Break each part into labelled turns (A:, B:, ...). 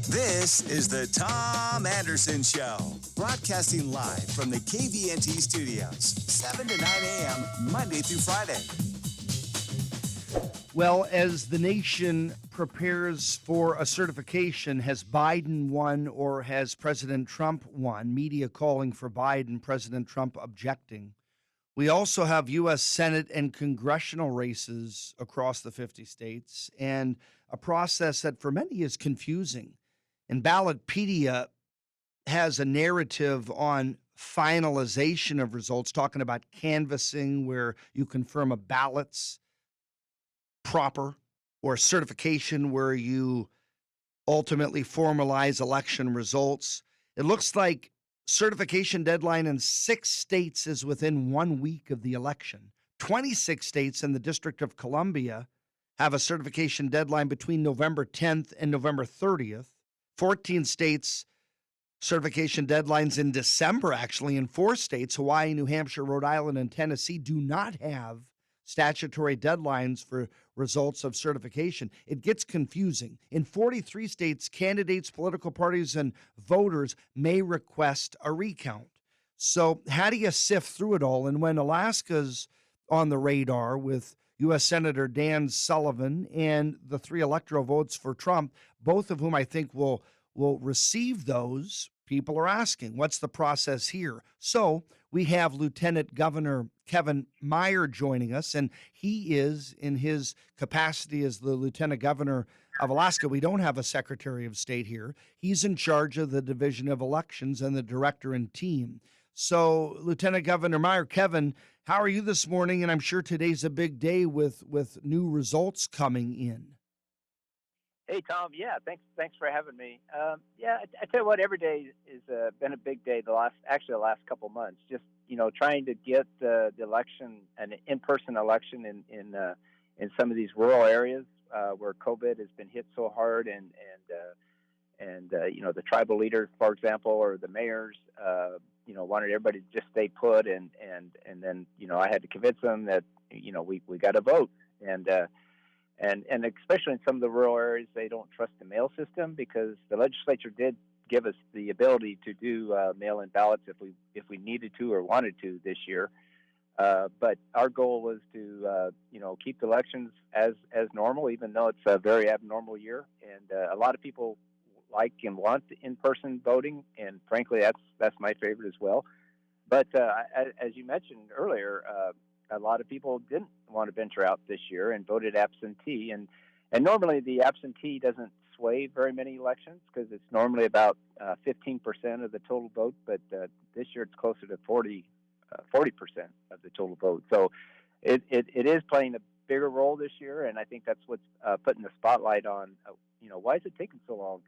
A: This is the Tom Anderson Show, broadcasting live from the KVNT studios, 7 to 9 a.m., Monday through Friday.
B: Well, as the nation prepares for a certification, has Biden won or has President Trump won? Media calling for Biden, President Trump objecting. We also have U.S. Senate and congressional races across the 50 states, and a process that for many is confusing. And Ballotpedia has a narrative on finalization of results, talking about canvassing where you confirm a ballot's proper, or certification where you ultimately formalize election results. It looks like certification deadline in 6 states is within 1 week of the election. 26 states in the District of Columbia have a certification deadline between November 10th and November 30th. 14 states, certification deadlines in December, actually, in 4 states, Hawaii, New Hampshire, Rhode Island, and Tennessee, do not have statutory deadlines for results of certification. It gets confusing. In 43 states, candidates, political parties, and voters may request a recount. So how do you sift through it all? And when Alaska's on the radar with U.S. Senator Dan Sullivan and the 3 electoral votes for Trump, both of whom I think will receive those, people are asking, what's the process here? So we have Lt Governor Kevin Meyer joining us, and he is in his capacity as the Lieutenant Governor of Alaska. We don't have a Secretary of State here. He's in charge of the Division of Elections and the director and team. So, Lieutenant Governor Meyer, Kevin, how are you this morning? And I'm sure today's a big day with new results coming in.
C: Hey, Tom. Yeah, thanks for having me. I tell you what, every day has been a big day. The last couple months, just trying to get the election, an in-person election in some of these rural areas where COVID has been hit so hard, and the tribal leaders, for example, or the mayors, wanted everybody to just stay put, and then I had to convince them that we got to vote, and especially in some of the rural areas, they don't trust the mail system because the legislature did give us the ability to do mail-in ballots if we needed to or wanted to this year. But our goal was to keep the elections as normal, even though it's a very abnormal year. And a lot of people like and want in-person voting, and frankly, that's my favorite as well. But as you mentioned earlier, a lot of people didn't want to venture out this year and voted absentee. And normally the absentee doesn't sway very many elections because it's normally about 15% of the total vote. But this year it's closer to 40% of the total vote. So it is playing a bigger role this year. And I think that's what's putting the spotlight on, why is it taking so long?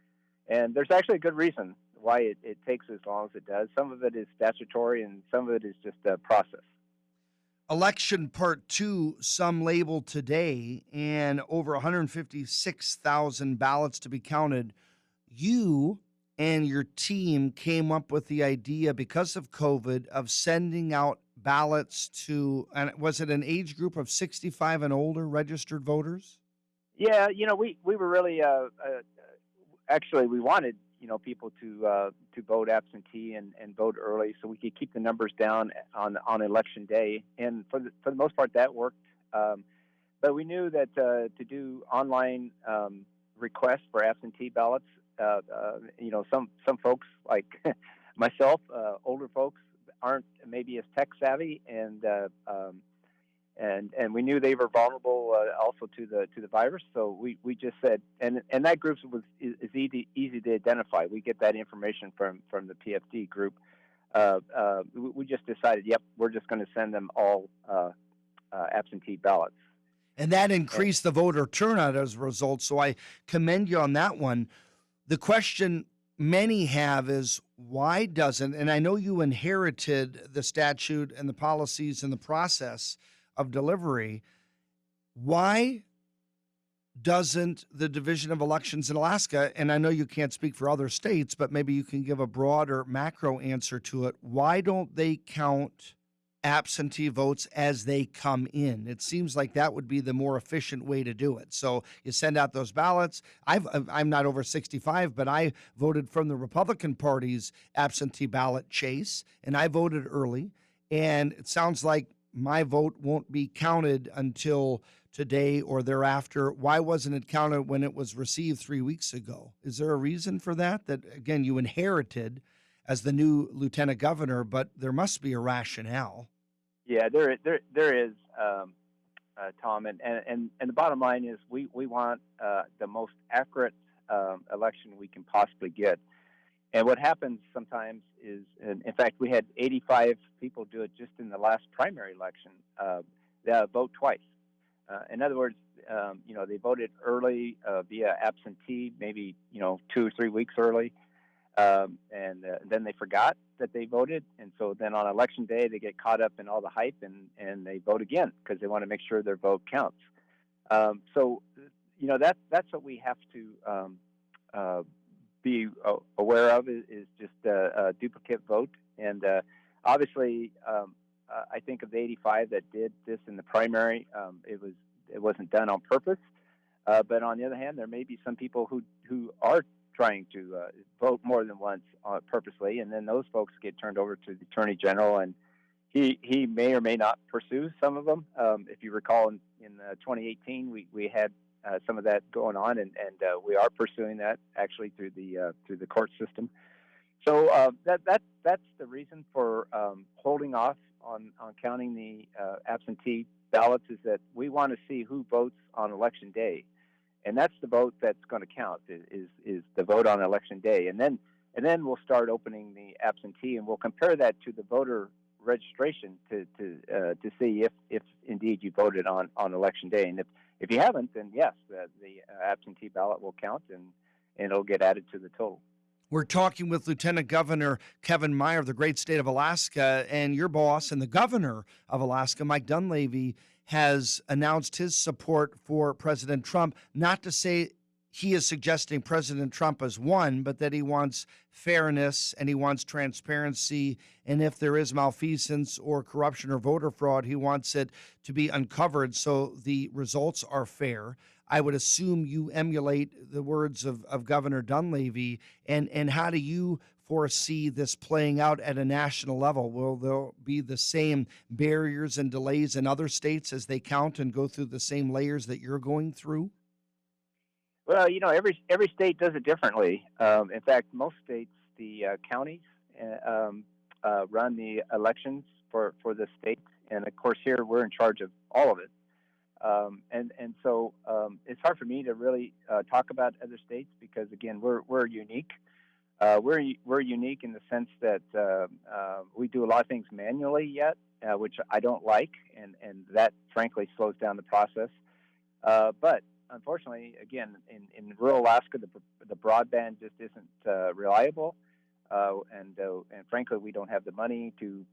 C: And there's actually a good reason why it takes as long as it does. Some of it is statutory and some of it is just a process.
B: Election Part 2, some labeled today, and over 156,000 ballots to be counted. You and your team came up with the idea, because of COVID, of sending out ballots to, and was it an age group of 65 and older registered voters?
C: Yeah, we were really, actually, we wanted people to vote absentee and vote early, so we could keep the numbers down on election day. And for the most part, that worked. But we knew that to do online requests for absentee ballots, some folks like myself, older folks, aren't maybe as tech savvy, and we knew they were vulnerable also to the virus. So we just said, and that group is easy to identify. We get that information from the PFD group. We just decided, we're just going to send them all absentee ballots.
B: And that increased the voter turnout as a result. So I commend you on that one. The question many have is, why doesn't, and I know you inherited the statute and the policies and the process of delivery, why doesn't the Division of Elections in Alaska, and I know you can't speak for other states, but maybe you can give a broader macro answer to it, why don't they count absentee votes as they come in. It seems like that would be the more efficient way to do it. So you send out those ballots. I'm not over 65, but I voted from the Republican Party's absentee ballot chase, and I voted early. And it sounds like my vote won't be counted until today or thereafter. Why wasn't it counted when it was received 3 weeks ago? Is there a reason for that? That, again, you inherited as the new lieutenant governor, but there must be a rationale.
C: Yeah, there is, Tom, and the bottom line is we want the most accurate election we can possibly get. And what happens sometimes is, in fact, we had 85 people do it just in the last primary election. They vote twice. In other words, they voted early via absentee, maybe 2 or 3 weeks early. And then they forgot that they voted, and so then on election day they get caught up in all the hype and they vote again because they want to make sure their vote counts. So that's what we have to be aware of is just a duplicate vote, and obviously I think of the 85 that did this in the primary, it wasn't done on purpose, but on the other hand, there may be some people who are trying to vote more than once purposely, and then those folks get turned over to the Attorney General, and he may or may not pursue some of them. If you recall, in 2018, we had some of that going on, and we are pursuing that actually through the court system. So that's the reason for holding off on counting the absentee ballots, is that we want to see who votes on election day. And that's the vote that's going to count, is the vote on election day. And then we'll start opening the absentee, and we'll compare that to the voter registration to see if indeed you voted on election day. And if you haven't, then yes, the absentee ballot will count, and it'll get added to the total.
B: We're talking with Lieutenant Governor Kevin Meyer of the great state of Alaska, and your boss and the governor of Alaska, Mike Dunleavy, has announced his support for President Trump. Not to say he is suggesting President Trump has won, but that he wants fairness and he wants transparency. And if there is malfeasance or corruption or voter fraud, he wants it to be uncovered so the results are fair. I would assume you emulate the words of Governor Dunleavy. And how do you foresee this playing out at a national level? Will there be the same barriers and delays in other states as they count and go through the same layers that you're going through?
C: Well, every state does it differently. In fact, most states, the counties run the elections for the state, and of course here we're in charge of all of it. And so it's hard for me to really talk about other states because, again, we're unique. We're unique in the sense that we do a lot of things manually yet, which I don't like, and that frankly slows down the process. But unfortunately, again, in rural Alaska, the broadband just isn't reliable, and frankly, we don't have the money to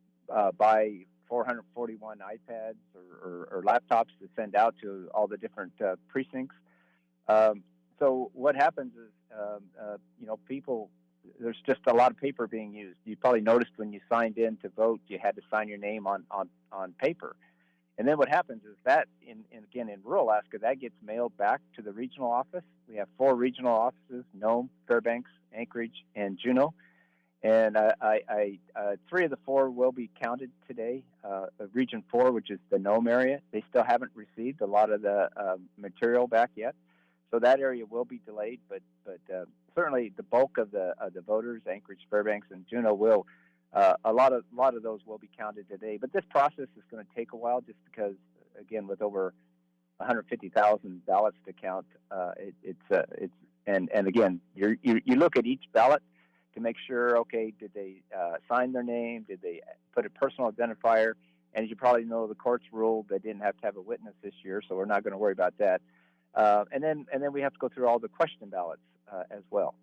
C: buy 441 iPads or laptops to send out to all the different precincts. So what happens is, people, there's just a lot of paper being used. You probably noticed when you signed in to vote, you had to sign your name on paper. And then what happens is that, in rural Alaska, that gets mailed back to the regional office. We have 4 regional offices: Nome, Fairbanks, Anchorage, and Juneau. And 3 of the 4 will be counted today. Region 4, which is the Nome area, they still haven't received a lot of the material back yet. So that area will be delayed, but certainly the bulk of the voters, Anchorage, Fairbanks, and Juneau, will. A lot of those will be counted today. But this process is going to take a while, just because, again, with over 150,000 ballots to count, and again, you look at each ballot to make sure, okay, did they sign their name? Did they put a personal identifier? And as you probably know, the courts ruled they didn't have to have a witness this year, so we're not going to worry about that. And then we have to go through all the question ballots as well.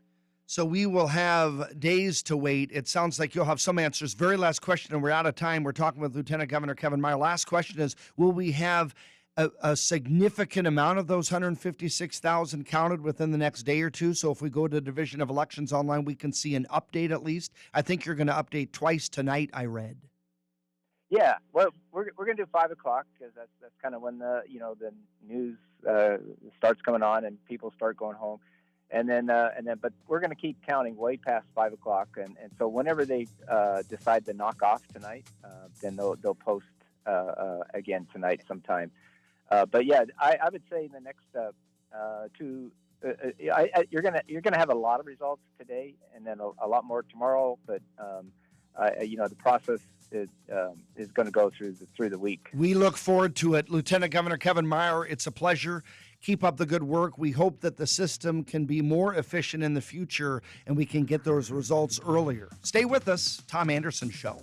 B: So we will have days to wait. It sounds like you'll have some answers. Very last question, and we're out of time. We're talking with Lieutenant Governor Kevin Meyer. Last question is, will we have a significant amount of those 156,000 counted within the next day or two? So if we go to the Division of Elections online, we can see an update at least. I think you're going to update twice tonight, I read.
C: Yeah, well, we're going to do 5 o'clock because that's kind of when the the news starts coming on and people start going home, and then but we're going to keep counting way past 5 o'clock, and so whenever they decide to knock off tonight, then they'll post again tonight sometime. But yeah, I would say in the next two. You're gonna have a lot of results today, and then a lot more tomorrow. But the process is going to go through the week.
B: We look forward to it. Lieutenant Governor Kevin Meyer, it's a pleasure. Keep up the good work. We hope that the system can be more efficient in the future and we can get those results earlier. Stay with us. Tom Anderson Show.